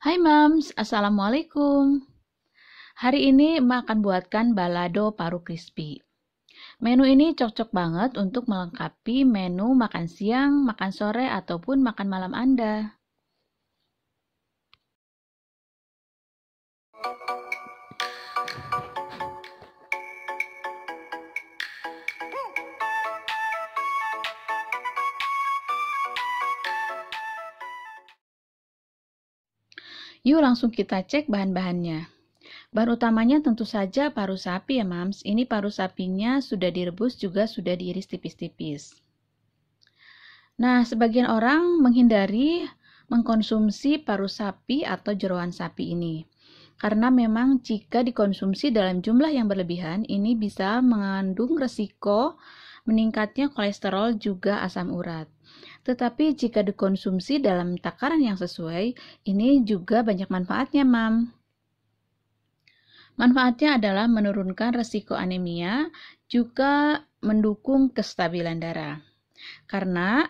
Hai Mams, Assalamualaikum. Hari ini Emak akan buatkan balado paru crispy. Menu ini cocok banget untuk melengkapi menu makan siang, makan sore, ataupun makan malam Anda. Yuk langsung kita cek bahan-bahannya. Bahan utamanya tentu saja paru sapi ya Mams. Ini paru sapinya sudah direbus juga sudah diiris tipis-tipis. Nah, sebagian orang menghindari mengkonsumsi paru sapi atau jeroan sapi ini. Karena memang jika dikonsumsi dalam jumlah yang berlebihan, ini bisa mengandung resiko meningkatnya kolesterol juga asam urat. Tetapi jika dikonsumsi dalam takaran yang sesuai, ini juga banyak manfaatnya, Mam. Manfaatnya adalah menurunkan resiko anemia, juga mendukung kestabilan darah. Karena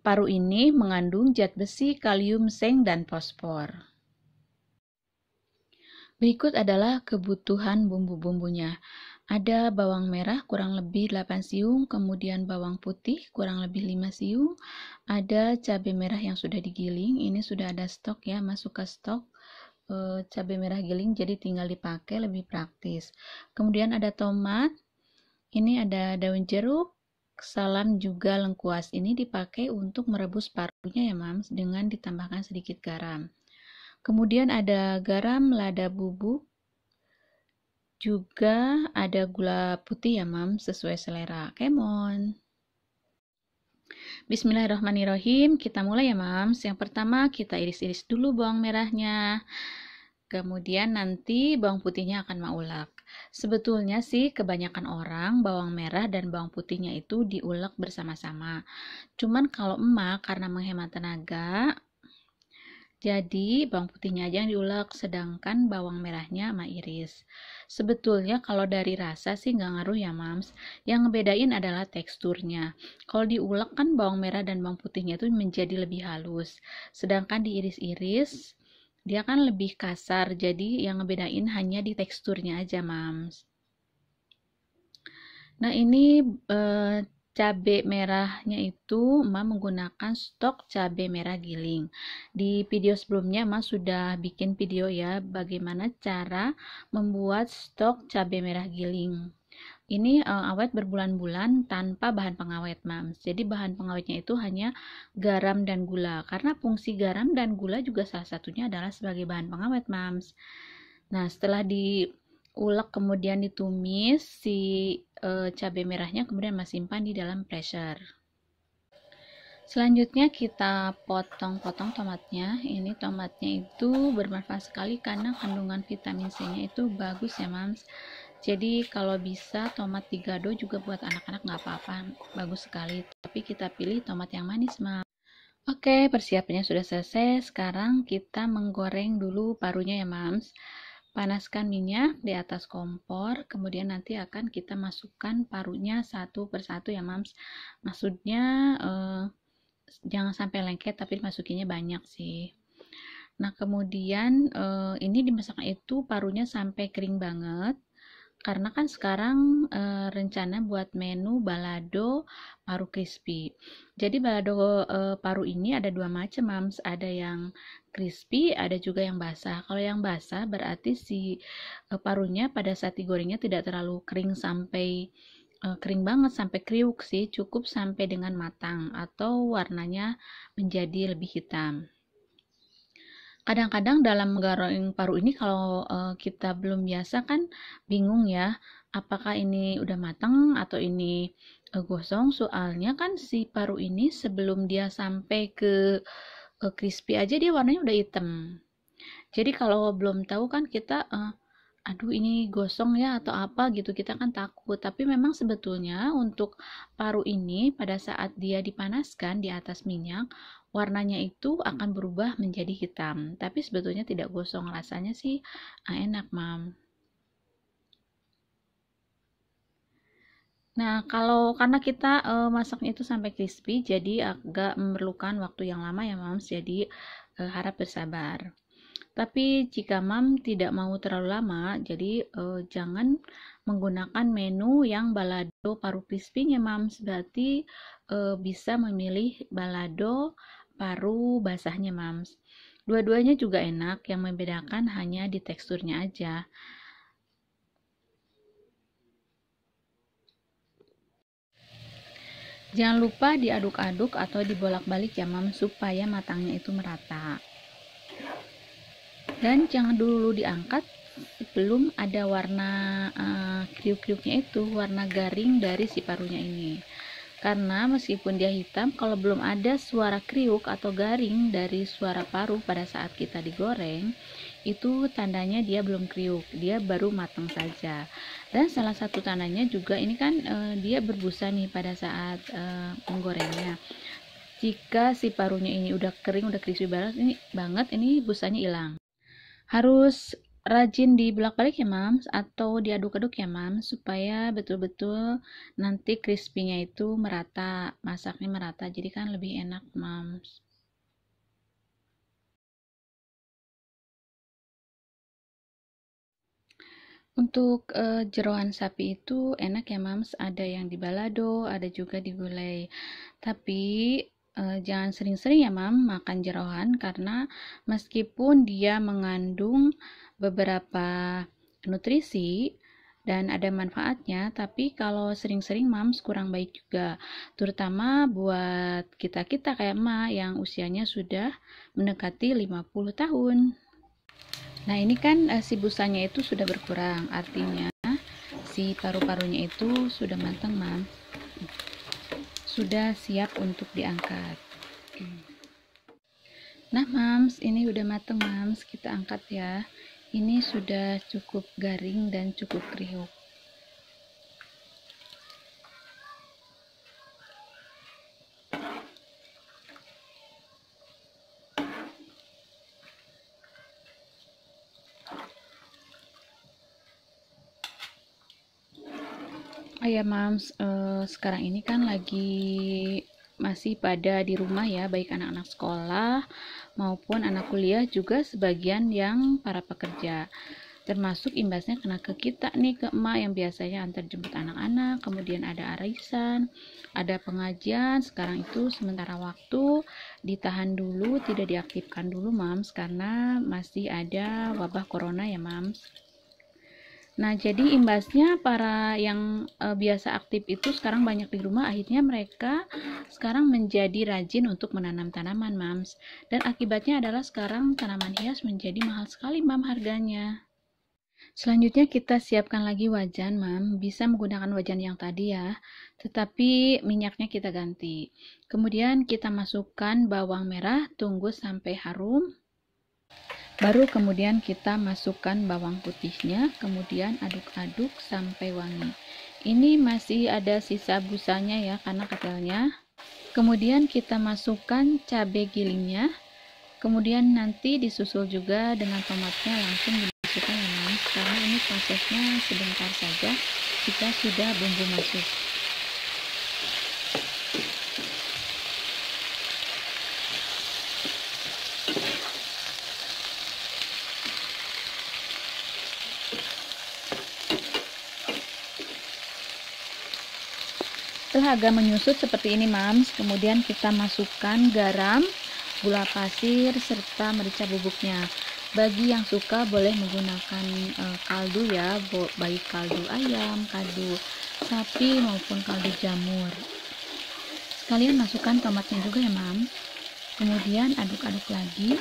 paru ini mengandung zat besi, kalium, seng, dan fosfor. Berikut adalah kebutuhan bumbu-bumbunya. Ada bawang merah kurang lebih 8 siung, kemudian bawang putih kurang lebih 5 siung, ada cabai merah yang sudah digiling, ini sudah ada stok ya, masuk ke stok cabai merah giling, jadi tinggal dipakai lebih praktis. Kemudian ada tomat, ini ada daun jeruk, salam juga lengkuas. Ini dipakai untuk merebus parunya ya Mams, dengan ditambahkan sedikit garam. Kemudian ada garam, lada bubuk, juga ada gula putih ya Mams, sesuai selera. Kemon. Bismillahirrahmanirrahim. Kita mulai ya Mams. Yang pertama kita iris-iris dulu bawang merahnya. Kemudian nanti bawang putihnya akan maulak. Sebetulnya sih kebanyakan orang bawang merah dan bawang putihnya itu diulek bersama-sama. Cuman kalau emak karena menghemat tenaga, jadi bawang putihnya aja yang diulek, sedangkan bawang merahnya emak iris. Sebetulnya kalau dari rasa sih nggak ngaruh ya Mams. Yang ngebedain adalah teksturnya. Kalau diulek kan bawang merah dan bawang putihnya itu menjadi lebih halus. Sedangkan diiris-iris dia kan lebih kasar, jadi yang ngebedain hanya di teksturnya aja, Mams. Nah, ini cabai merahnya itu Emak menggunakan stok cabai merah giling. Di video sebelumnya Emak sudah bikin video ya bagaimana cara membuat stok cabai merah giling. Ini awet berbulan-bulan tanpa bahan pengawet, Mams. Jadi bahan pengawetnya itu hanya garam dan gula. Karena fungsi garam dan gula juga salah satunya adalah sebagai bahan pengawet, Mams. Nah, setelah diulek kemudian ditumis si cabai merahnya kemudian simpan di dalam pressure. Selanjutnya kita potong-potong tomatnya. Ini tomatnya itu bermanfaat sekali karena kandungan vitamin C-nya itu bagus ya, Mams. Jadi kalau bisa tomat digado juga buat anak-anak nggak apa-apa, bagus sekali. Tapi kita pilih tomat yang manis, Mam. Oke, persiapannya sudah selesai. Sekarang kita menggoreng dulu parunya ya, Mams. Panaskan minyak di atas kompor, kemudian nanti akan kita masukkan parunya satu persatu ya, Mams. Maksudnya jangan sampai lengket, tapi masukinnya banyak sih. Nah, kemudian ini dimasaknya itu parunya sampai kering banget. Karena kan sekarang rencana buat menu balado paru crispy. Jadi balado paru ini ada dua macam, Mams. Ada yang crispy, ada juga yang basah. Kalau yang basah berarti si parunya pada saat digorengnya tidak terlalu kering sampai kering banget sampai kriuk sih, cukup sampai dengan matang atau warnanya menjadi lebih hitam. Kadang-kadang dalam menggoreng paru ini kalau kita belum biasa kan bingung ya, apakah ini udah matang atau ini gosong. Soalnya kan si paru ini sebelum dia sampai ke crispy aja dia warnanya udah hitam. Jadi kalau belum tahu kan kita aduh ini gosong ya atau apa gitu, kita kan takut. Tapi memang sebetulnya untuk paru ini pada saat dia dipanaskan di atas minyak, warnanya itu akan berubah menjadi hitam. Tapi sebetulnya tidak gosong, rasanya sih enak, Mam. Nah, kalau karena kita masaknya itu sampai crispy, jadi agak memerlukan waktu yang lama ya, Mams. Jadi harap bersabar. Tapi jika mam tidak mau terlalu lama, jadi jangan menggunakan menu yang balado paru crispy-nya mams. Berarti bisa memilih balado paru basahnya mams. Dua-duanya juga enak, yang membedakan hanya di teksturnya aja. Jangan lupa diaduk-aduk atau dibolak-balik ya mam, supaya matangnya itu merata. Dan jangan dulu diangkat sebelum ada warna kriuk-kriuknya itu, warna garing dari si parunya ini. Karena meskipun dia hitam, kalau belum ada suara kriuk atau garing dari suara paru pada saat kita digoreng, itu tandanya dia belum kriuk, dia baru matang saja. Dan salah satu tandanya juga ini kan dia berbusa nih pada saat menggorengnya. Jika si parunya ini udah kering, udah crispy banget, ini busanya hilang. Harus rajin dibolak-balik ya mams, atau diaduk-aduk ya mams, supaya betul-betul nanti crispy-nya itu merata, masaknya merata, jadi kan lebih enak mams. Untuk jeroan sapi itu enak ya mams, ada yang di balado, ada juga di gulai. Tapi jangan sering-sering ya mam makan jeroan, karena meskipun dia mengandung beberapa nutrisi dan ada manfaatnya, tapi kalau sering-sering mams kurang baik juga, terutama buat kita-kita kayak emak yang usianya sudah mendekati 50 tahun. Nah ini kan si busanya itu sudah berkurang, artinya si paru-parunya itu sudah matang mam, sudah siap untuk diangkat. Nah mams, ini udah mateng mams, kita angkat ya. Ini sudah cukup garing dan cukup kriuk. Ya mams, sekarang ini kan lagi masih pada di rumah ya, baik anak-anak sekolah maupun anak kuliah, juga sebagian yang para pekerja. Termasuk imbasnya kena ke kita nih, ke emak yang biasanya antar jemput anak-anak, kemudian ada arisan, ada pengajian. Sekarang itu sementara waktu ditahan dulu, tidak diaktifkan dulu mams, karena masih ada wabah corona ya mams. Nah, jadi imbasnya para yang biasa aktif itu sekarang banyak di rumah, akhirnya mereka sekarang menjadi rajin untuk menanam tanaman, mams. Dan akibatnya adalah sekarang tanaman hias menjadi mahal sekali, mam, harganya. Selanjutnya kita siapkan lagi wajan, mam. Bisa menggunakan wajan yang tadi ya, tetapi minyaknya kita ganti. Kemudian kita masukkan bawang merah, tunggu sampai harum. Baru kemudian kita masukkan bawang putihnya, kemudian aduk-aduk sampai wangi. Ini masih ada sisa busanya ya, karena ketelnya. Kemudian kita masukkan cabai gilingnya, kemudian nanti disusul juga dengan tomatnya, langsung dimasukkan ya mas, karena ini prosesnya sebentar saja jika sudah bumbu masuk. Setelah agak menyusut seperti ini mams, kemudian kita masukkan garam, gula pasir, serta merica bubuknya. Bagi yang suka boleh menggunakan kaldu ya, baik kaldu ayam, kaldu sapi maupun kaldu jamur. Sekalian masukkan tomatnya juga ya mams. Kemudian aduk-aduk lagi.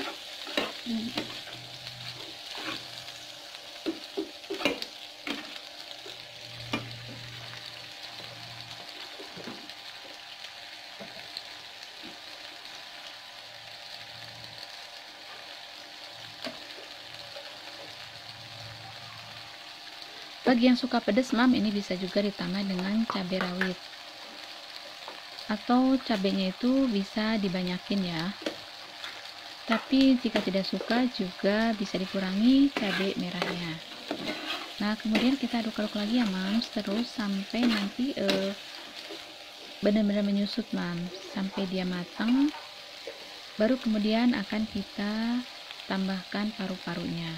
Bagi yang suka pedas mam, ini bisa juga ditambah dengan cabai rawit, atau cabenya itu bisa dibanyakin ya. Tapi jika tidak suka juga bisa dikurangi cabai merahnya. Nah kemudian kita aduk-aduk lagi ya mams, terus sampai nanti benar-benar menyusut mams, sampai dia matang. Baru kemudian akan kita tambahkan paru-parunya.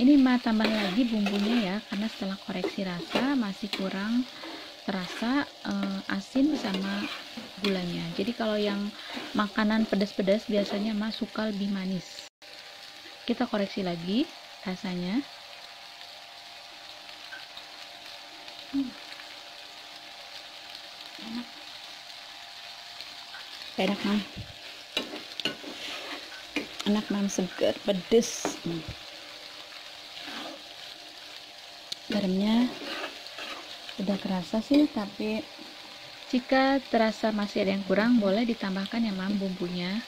Ini tambah lagi bumbunya ya, karena setelah koreksi rasa masih kurang terasa asin sama gulanya. Jadi kalau yang makanan pedas-pedas biasanya suka lebih manis. Kita koreksi lagi rasanya. Enak mam, enak mam, segar, pedes. Garamnya udah kerasa sih, tapi jika terasa masih ada yang kurang boleh ditambahkan ya mam bumbunya,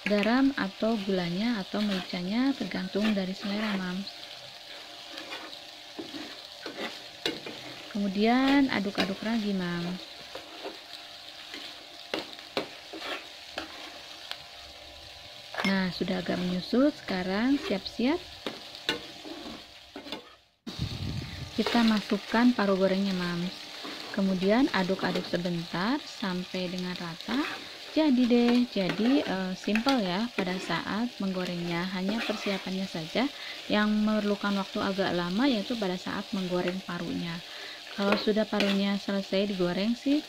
garam atau gulanya atau mericanya tergantung dari selera mam. Kemudian aduk-aduk lagi mam. Nah, sudah agak menyusut, sekarang siap-siap kita masukkan paru gorengnya mams. Kemudian aduk-aduk sebentar sampai dengan rata. Jadi deh, jadi simple ya pada saat menggorengnya. Hanya persiapannya saja yang memerlukan waktu agak lama, yaitu pada saat menggoreng parunya. Kalau sudah parunya selesai digoreng sih,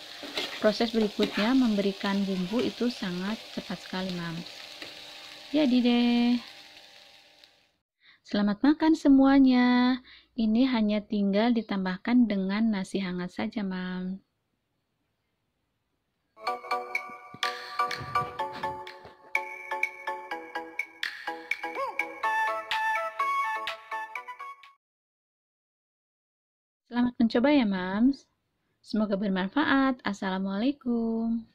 proses berikutnya memberikan bumbu itu sangat cepat sekali mams. Jadi deh. Selamat makan semuanya. Ini hanya tinggal ditambahkan dengan nasi hangat saja, mam. Selamat mencoba ya, mams. Semoga bermanfaat. Assalamualaikum.